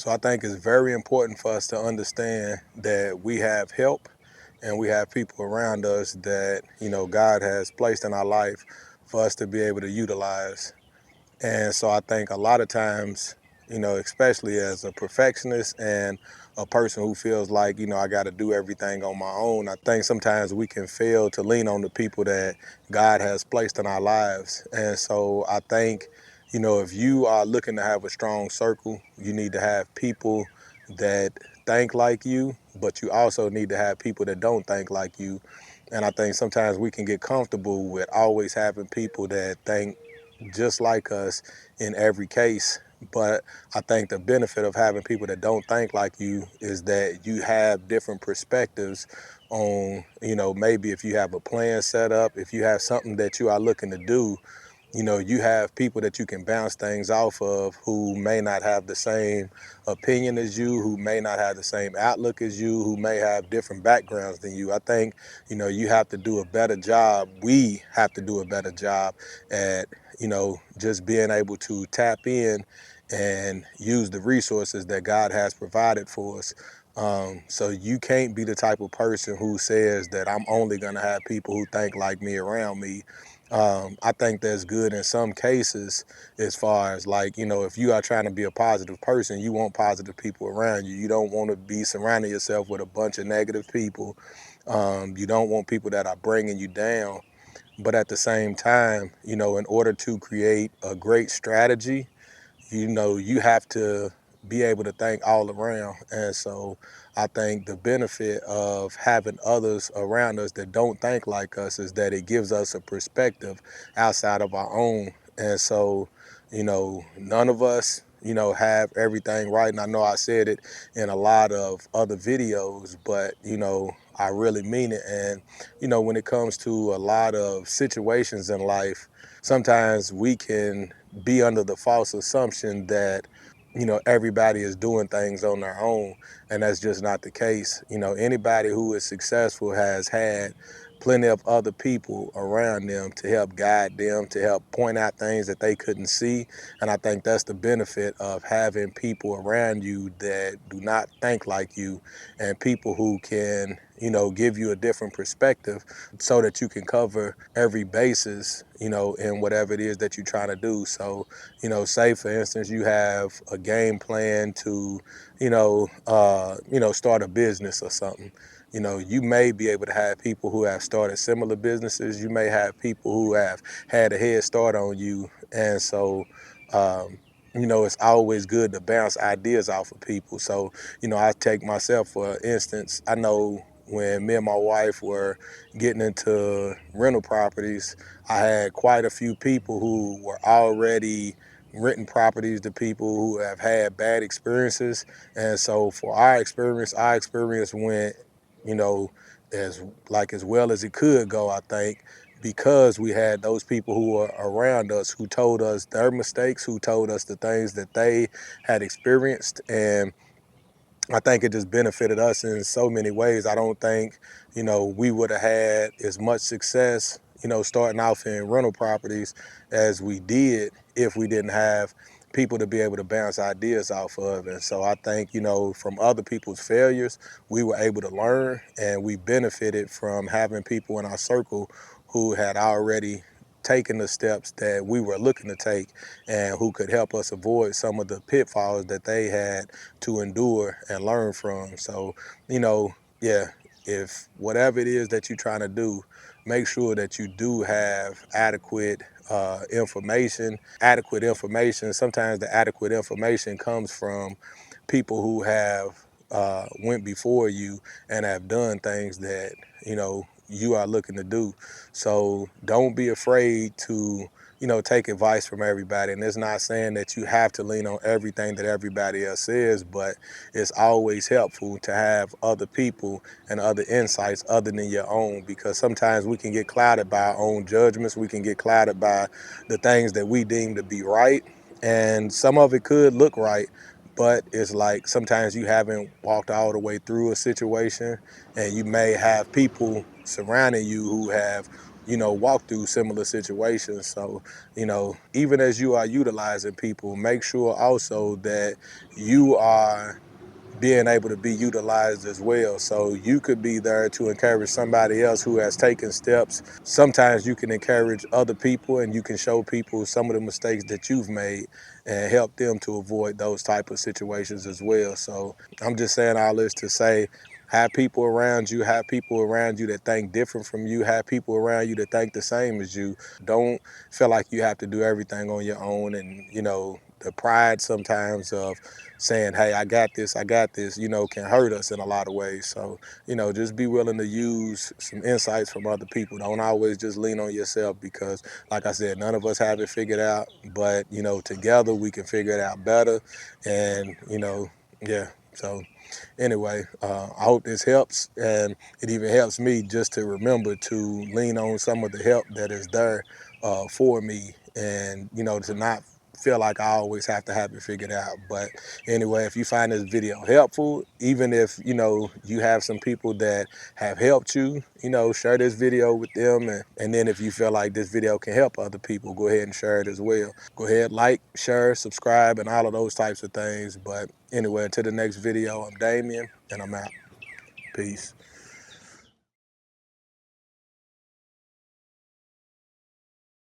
So I think it's very important for us to understand that we have help and we have people around us that, God has placed in our life for us to be able to utilize. And so I think a lot of times, especially as a perfectionist and a person who feels like, I got to do everything on my own, I think sometimes we can fail to lean on the people that God has placed in our lives. And so I think, if you are looking to have a strong circle, you need to have people that think like you, but you also need to have people that don't think like you. And I think sometimes we can get comfortable with always having people that think just like us in every case. But I think the benefit of having people that don't think like you is that you have different perspectives on, maybe if you have a plan set up, if you have something that you are looking to do, you have people that you can bounce things off of who may not have the same opinion as you, who may not have the same outlook as you, who may have different backgrounds than you. I think, you have to do a better job. We have to do a better job at, just being able to tap in and use the resources that God has provided for us. So you can't be the type of person who says that I'm only going to have people who think like me around me. I think that's good in some cases, as far as like, if you are trying to be a positive person, you want positive people around you. You don't want to be surrounding yourself with a bunch of negative people. You don't want people that are bringing you down. But at the same time, in order to create a great strategy, you have to be able to think all around. And so I think the benefit of having others around us that don't think like us is that it gives us a perspective outside of our own. And so, none of us, have everything right. And I know I said it in a lot of other videos, but, I really mean it. And, when it comes to a lot of situations in life, sometimes we can be under the false assumption that everybody is doing things on their own, and that's just not the case. Anybody who is successful has had plenty of other people around them to help guide them, to help point out things that they couldn't see. And I think that's the benefit of having people around you that do not think like you, and people who can give you a different perspective so that you can cover every basis, in whatever it is that you're trying to do. So, say for instance, you have a game plan to, start a business or something. You may be able to have people who have started similar businesses. You may have people who have had a head start on you. And so, um, it's always good to bounce ideas off of people. So, I take myself for instance. I know when me and my wife were getting into rental properties, I had quite a few people who were already renting properties to people who have had bad experiences. And so for our experience went, you know, as as well as it could go, I think, because we had those people who were around us who told us their mistakes, who told us the things that they had experienced. And I think it just benefited us in so many ways. I don't think, we would have had as much success, starting off in rental properties as we did if we didn't have people to be able to bounce ideas off of. And so I think, from other people's failures, we were able to learn, and we benefited from having people in our circle who had already taken the steps that we were looking to take, and who could help us avoid some of the pitfalls that they had to endure and learn from. So, yeah, if whatever it is that you're trying to do, make sure that you do have information. Adequate information. Sometimes the adequate information comes from people who have went before you and have done things that you are looking to do. So don't be afraid to take advice from everybody. And it's not saying that you have to lean on everything that everybody else says, but it's always helpful to have other people and other insights other than your own, because sometimes we can get clouded by our own judgments. We can get clouded by the things that we deem to be right. And some of it could look right, but it's like sometimes you haven't walked all the way through a situation, and you may have people surrounding you who have walk through similar situations. So, even as you are utilizing people, make sure also that you are being able to be utilized as well. So you could be there to encourage somebody else who has taken steps. Sometimes you can encourage other people and you can show people some of the mistakes that you've made and help them to avoid those type of situations as well. So I'm just saying all this to say, have people around you, have people around you that think different from you, have people around you that think the same as you. Don't feel like you have to do everything on your own. And the pride sometimes of saying, hey, I got this, can hurt us in a lot of ways. So, just be willing to use some insights from other people. Don't always just lean on yourself because, like I said, none of us have it figured out. But, together we can figure it out better. And, yeah. So, anyway, I hope this helps. And it even helps me just to remember to lean on some of the help that is there for me and, to not feel like I always have to have it figured out. But anyway, if you find this video helpful, even if, you have some people that have helped you, share this video with them. And then if you feel like this video can help other people, go ahead and share it as well. Go ahead, like, share, subscribe, and all of those types of things. But anyway, until the next video, I'm Damien, and I'm out. Peace.